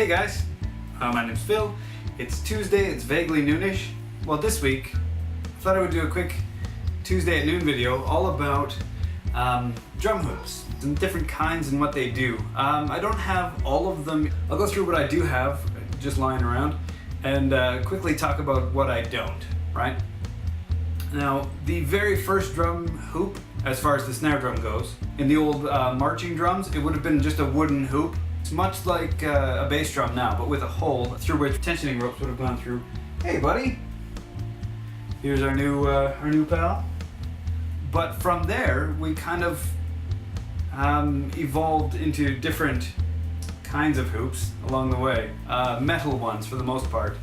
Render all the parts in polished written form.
Hey guys, my name's Phil. It's Tuesday, it's vaguely noonish. Well, this week, I thought I would do a quick Tuesday at noon video all about drum hoops and different kinds and what they do. I don't have all of them. I'll go through what I do have just lying around and quickly talk about what I don't, right? Now, the very first drum hoop, as far as the snare drum goes, in the old marching drums, it would have been just a wooden hoop. It's much like a bass drum now, but with a hole through which tensioning ropes would have gone through. Hey buddy, here's our new pal. But from there, we kind of evolved into different kinds of hoops along the way, metal ones for the most part.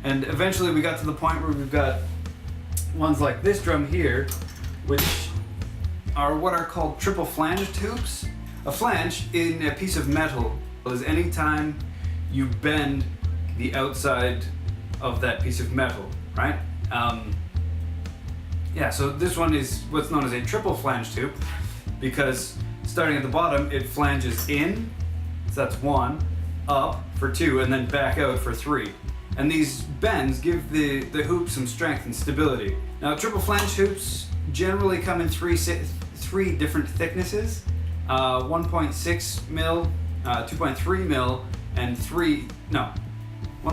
And eventually we got to the point where we've got ones like this drum here, which are what are called triple flanged hoops. A flange in a piece of metal is any time you bend the outside of that piece of metal, right? Yeah, so this one is what's known as a triple flanged hoop because starting at the bottom, it flanges in, so that's one, up for two, and then back out for three. And these bends give the hoop some strength and stability. Now, triple flange hoops generally come in three different thicknesses. 1.6 mil, 2.3 mil, and 1.6,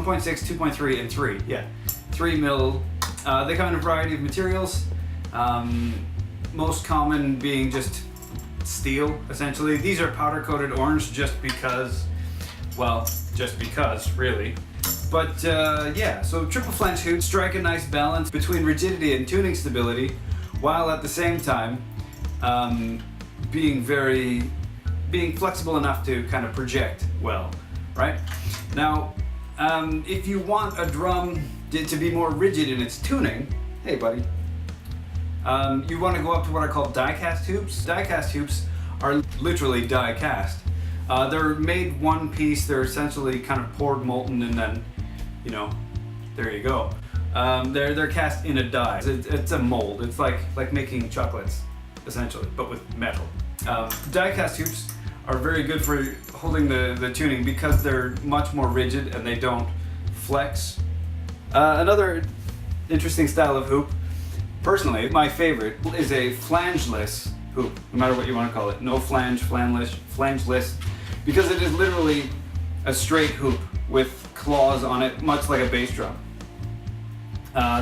2.3, and 3. Yeah, 3 mil. They come in a variety of materials. Most common being just steel, essentially. These are powder coated orange just because, well, just because, really. But yeah, so triple flange hoops strike a nice balance between rigidity and tuning stability, while at the same time being flexible enough to kind of project well, right? Now, if you want a drum to be more rigid in its tuning, hey buddy, you want to go up to what are called die-cast hoops. Die-cast hoops are literally die-cast. They're made one piece. They're essentially kind of poured molten, and then, you know, there you go. They're cast in a die. It's a mold. It's like making chocolates, essentially, but with metal. Die-cast hoops are very good for holding the tuning because they're much more rigid and they don't flex. Another interesting style of hoop, personally, my favorite, is a flangeless hoop, no matter what you want to call it. No flange, flangeless, because it is literally a straight hoop with claws on it, much like a bass drum.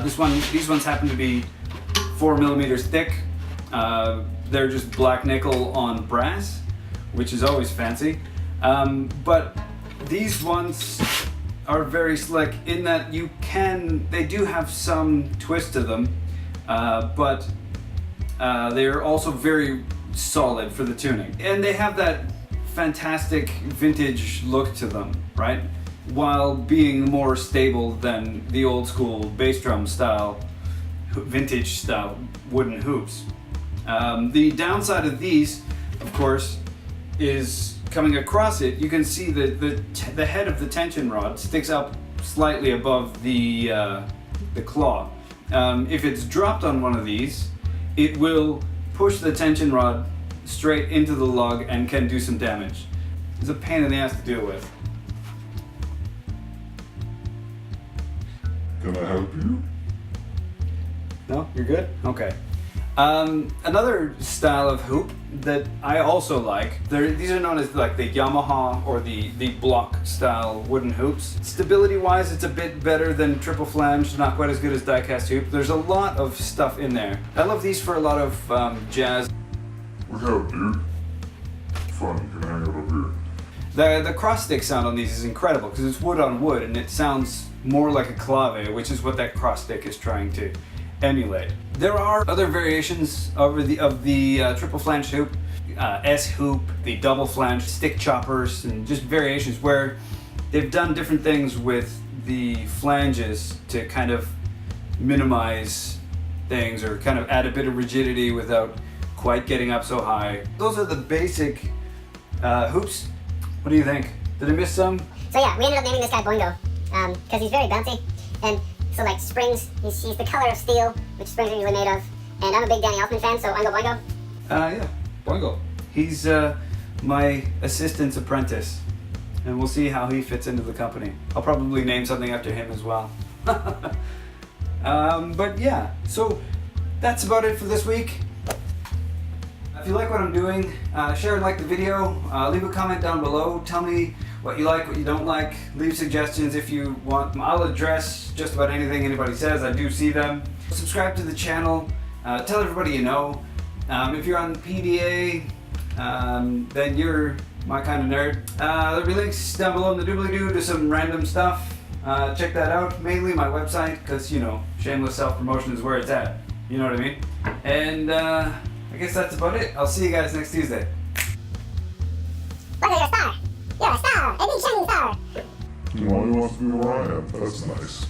These ones happen to be 4 millimeters thick. They're just black nickel on brass, which is always fancy. But these ones are very slick in that they do have some twist to them, but they're also very solid for the tuning. And they have that fantastic vintage look to them, right? While being more stable than the old school bass drum style, vintage style wooden hoops. The downside of these, of course, is coming across it, you can see that the head of the tension rod sticks up slightly above the claw. If it's dropped on one of these, it will push the tension rod straight into the lug and can do some damage. It's a pain in the ass to deal with. Can I help you? No? You're good? Okay. Another style of hoop that I also like, these are known as like the Yamaha or the block style wooden hoops. Stability wise, it's a bit better than triple flange, not quite as good as die-cast hoop. There's a lot of stuff in there. I love these for a lot of jazz. What's up, dude? Fun, you can hang out up here. The cross stick sound on these is incredible because it's wood on wood and it sounds more like a clave, which is what that cross stick is trying to emulate. There are other variations of the triple flange hoop, S hoop, the double flange, stick choppers, and just variations where they've done different things with the flanges to kind of minimize things or kind of add a bit of rigidity without quite getting up so high. Those are the basic hoops. What do you think? Did I miss some? So yeah, we ended up naming this guy Boingo because he's very bouncy, and so like springs, he's the color of steel, which springs are usually made of. And I'm a big Danny Elfman fan, so Oingo Boingo. Yeah, Boingo. He's my assistant's apprentice. and we'll see how he fits into the company. I'll probably name something after him as well. But yeah, so that's about it for this week. If you like what I'm doing, share and like the video, leave a comment down below, tell me what you like, what you don't like, leave suggestions if you want. I'll address just about anything anybody says, I do see them. Subscribe to the channel, tell everybody you know. If you're on PDA, then you're my kind of nerd. There'll be links down below in the doobly-doo to some random stuff. Check that out, mainly my website, because, you know, shameless self-promotion is where it's at. You know what I mean? And I guess that's about it. I'll see you guys next Tuesday. Look, you're a star. You're a star. A big shining star. Well, he wants to be where I am. That's nice.